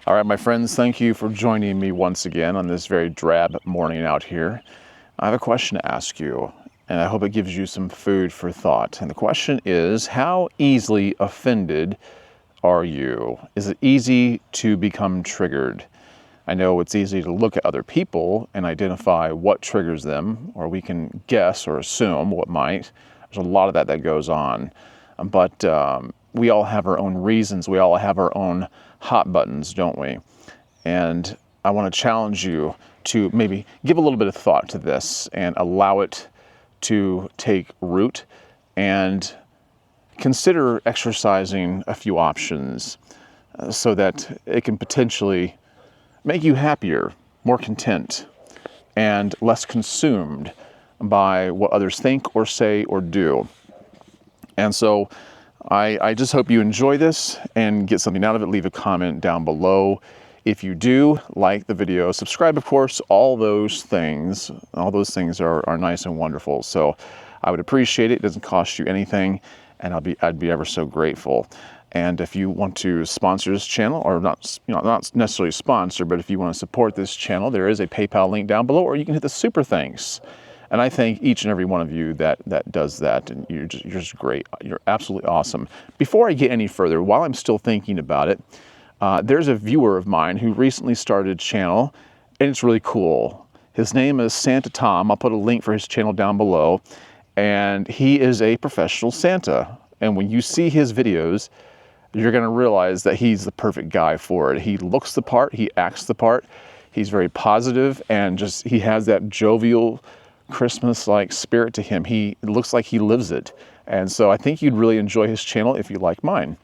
All right, my friends, thank you for joining me once again on this very drab morning out here. I have a question to ask you, and I hope it gives you some food for thought. And the question is, how easily offended are you? Is it easy to become triggered? I know it's easy to look at other people and identify what triggers them, or we can guess or assume what might. There's a lot of that goes on. But we all have our own reasons. We all have our own hot buttons, don't we? And I want to challenge you to maybe give a little bit of thought to this and allow it to take root and consider exercising a few options so that it can potentially make you happier, more content, and less consumed by what others think or say or do. And so I just hope you enjoy this and get something out of it. Leave a comment down below. If you do like the video, subscribe, of course. All those things are nice and wonderful. So I would appreciate it. It doesn't cost you anything, and I'd be ever so grateful. And if you want to sponsor this channel, or not necessarily sponsor, but if you want to support this channel, there is a PayPal link down below, or you can hit the super thanks. And I thank each and every one of you that does that, and you're just great. You're absolutely awesome. Before I get any further, while I'm still thinking about it, there's a viewer of mine who recently started a channel, and it's really cool. His name is Santa Tom. I'll put a link for his channel down below, and he is a professional Santa. And when you see his videos, you're going to realize that he's the perfect guy for it. He looks the part, he acts the part, he's very positive, and he has that jovial, Christmas-like spirit to him. It looks like he lives it. And so I think you'd really enjoy his channel if you like mine.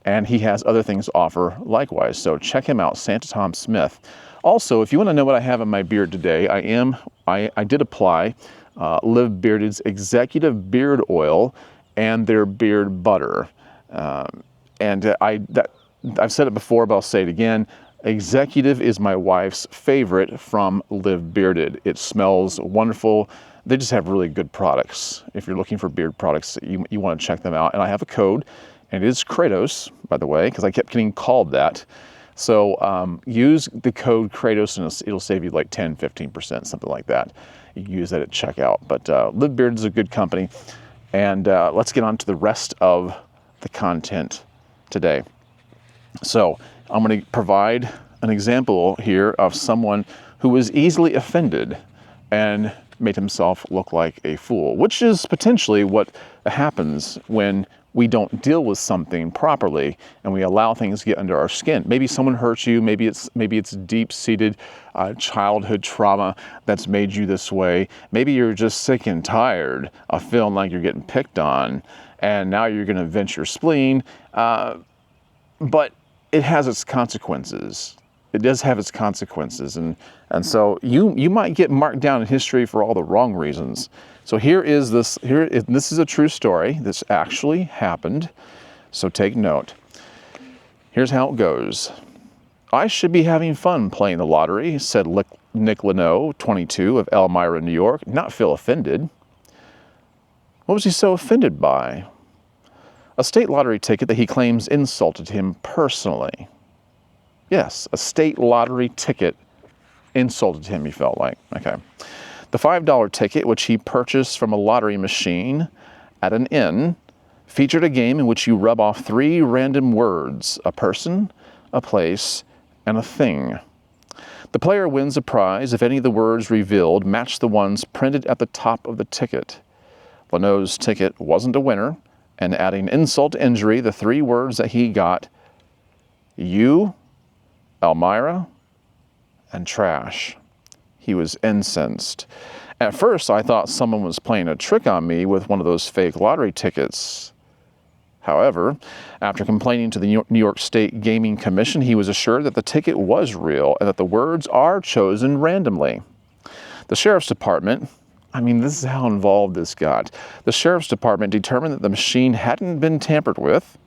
And he has other things to offer likewise. So check him out, Santa Tom Smith. Also, if you want to know what I have in my beard today, I did apply Live Bearded's Executive Beard Oil and their beard butter. I've said it before, but I'll say it again. Executive is my wife's favorite from Live Bearded. It smells wonderful. They just have really good products. If you're looking for beard products, you want to check them out. And I have a code, and it is Kratos, by the way, because I kept getting called that. So use the code Kratos, and it'll save you like 10, 15%, something like that. You can use that at checkout. But Live Bearded is a good company. And let's get on to the rest of the content today. So I'm going to provide an example here of someone who was easily offended and made himself look like a fool, which is potentially what happens when we don't deal with something properly and we allow things to get under our skin. Maybe someone hurts you, maybe it's deep-seated childhood trauma that's made you this way. Maybe you're just sick and tired of feeling like you're getting picked on, and now you're going to vent your spleen. But it has its consequences. It does have its consequences, and so you might get marked down in history for all the wrong reasons. So this is a true story. This actually happened, so take note. Here's how it goes. I should be having fun playing the lottery, said Nick Leno, 22, of Elmira, New York, not feel offended. What was he so offended by? A state lottery ticket that he claims insulted him personally. Yes, a state lottery ticket insulted him, he felt like. Okay. The $5 ticket, which he purchased from a lottery machine at an inn, featured a game in which you rub off 3 random words: a person, a place, and a thing. The player wins a prize if any of the words revealed match the ones printed at the top of the ticket. Leno's ticket wasn't a winner, and adding insult to injury, the 3 words that he got: you, Elmira, and trash. He was incensed. At first, I thought someone was playing a trick on me with one of those fake lottery tickets. However, after complaining to the New York State Gaming Commission, he was assured that the ticket was real and that the words are chosen randomly. The Sheriff's Department, this is how involved this got. The Sheriff's Department determined that the machine hadn't been tampered with.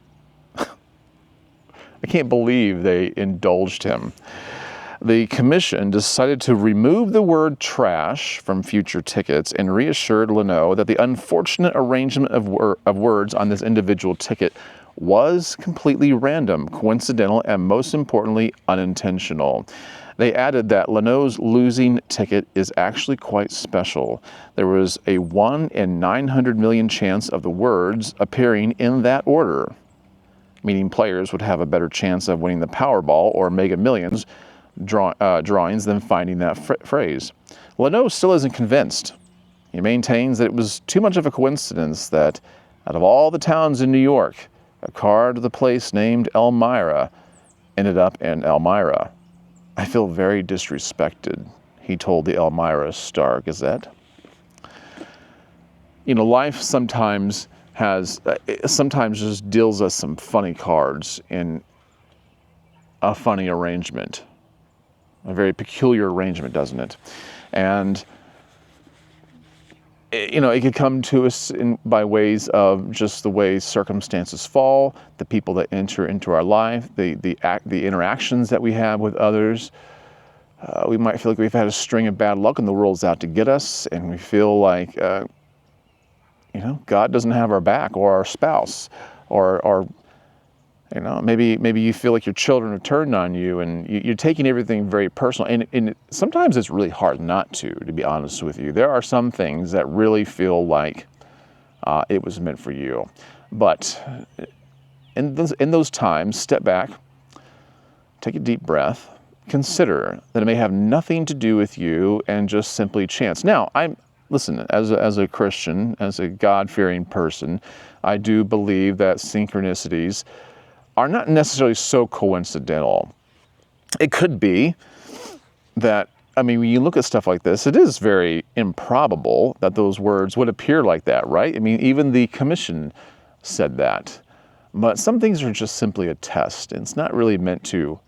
I can't believe they indulged him. The commission decided to remove the word trash from future tickets and reassured Leno that the unfortunate arrangement of words on this individual ticket was completely random, coincidental, and most importantly, unintentional. They added that Leno's losing ticket is actually quite special. There was a 1 in 900 million chance of the words appearing in that order, meaning players would have a better chance of winning the Powerball or Mega Millions drawings than finding that phrase. Leno still isn't convinced. He maintains that it was too much of a coincidence that out of all the towns in New York, a card of the place named Elmira ended up in Elmira. I feel very disrespected, he told the Elmira Star-Gazette. You know, life sometimes just deals us some funny cards in a funny arrangement. A very peculiar arrangement, doesn't it? And you know, it could come to us by ways of just the way circumstances fall, the people that enter into our life, the interactions that we have with others. We might feel like we've had a string of bad luck and the world's out to get us, and we feel like, you know, God doesn't have our back, or our spouse, or you know, maybe you feel like your children have turned on you, and you're taking everything very personal. And sometimes it's really hard not to be honest with you. There are some things that really feel like it was meant for you. But in those times, step back, take a deep breath, consider that it may have nothing to do with you and just simply chance. Now, listen, as a Christian, as a God-fearing person, I do believe that synchronicities are not necessarily so coincidental. It could be that, I mean, when you look at stuff like this, it is very improbable that those words would appear like that, right? I mean, even the commission said that. But some things are just simply a test, and it's not really meant to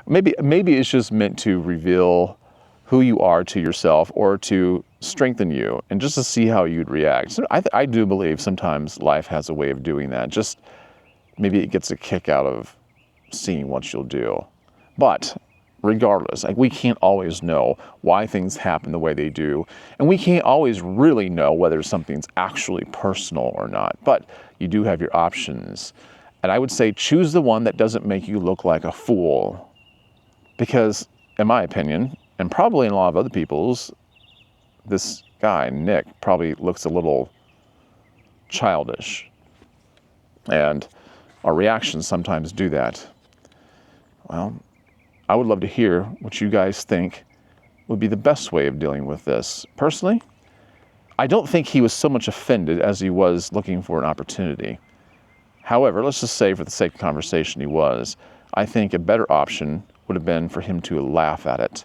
maybe it's just meant to reveal who you are to yourself, or to strengthen you, and just to see how you'd react. So I do believe sometimes life has a way of doing that. Just maybe it gets a kick out of seeing what you'll do. But regardless, like, we can't always know why things happen the way they do, and we can't always really know whether something's actually personal or not. But you do have your options, and I would say choose the one that doesn't make you look like a fool, because in my opinion, and probably in a lot of other people's, this guy, Nick, probably looks a little childish. And our reactions sometimes do that. Well, I would love to hear what you guys think would be the best way of dealing with this. Personally, I don't think he was so much offended as he was looking for an opportunity. However, let's just say for the sake of conversation he was. I think a better option would have been for him to laugh at it.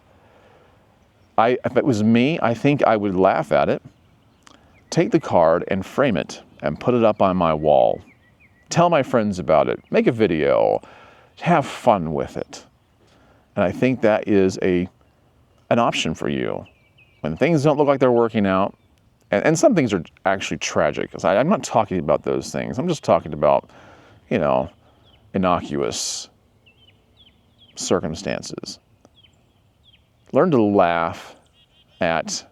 If it was me, I think I would laugh at it, take the card and frame it and put it up on my wall. Tell my friends about it, make a video, have fun with it. And I think that is an option for you. When things don't look like they're working out, and some things are actually tragic. I'm not talking about those things. I'm just talking about, you know, innocuous circumstances. Learn to laugh at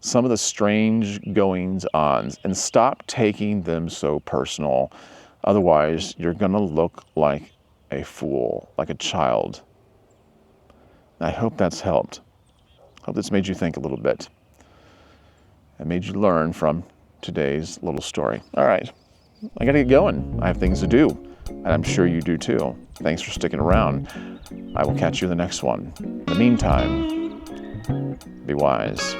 some of the strange goings-ons and stop taking them so personal. Otherwise, you're going to look like a fool, like a child. I hope that's helped. I hope this made you think a little bit and made you learn from today's little story. All right, I got to get going. I have things to do, and I'm sure you do too. Thanks for sticking around. I will catch you in the next one. In the meantime, be wise.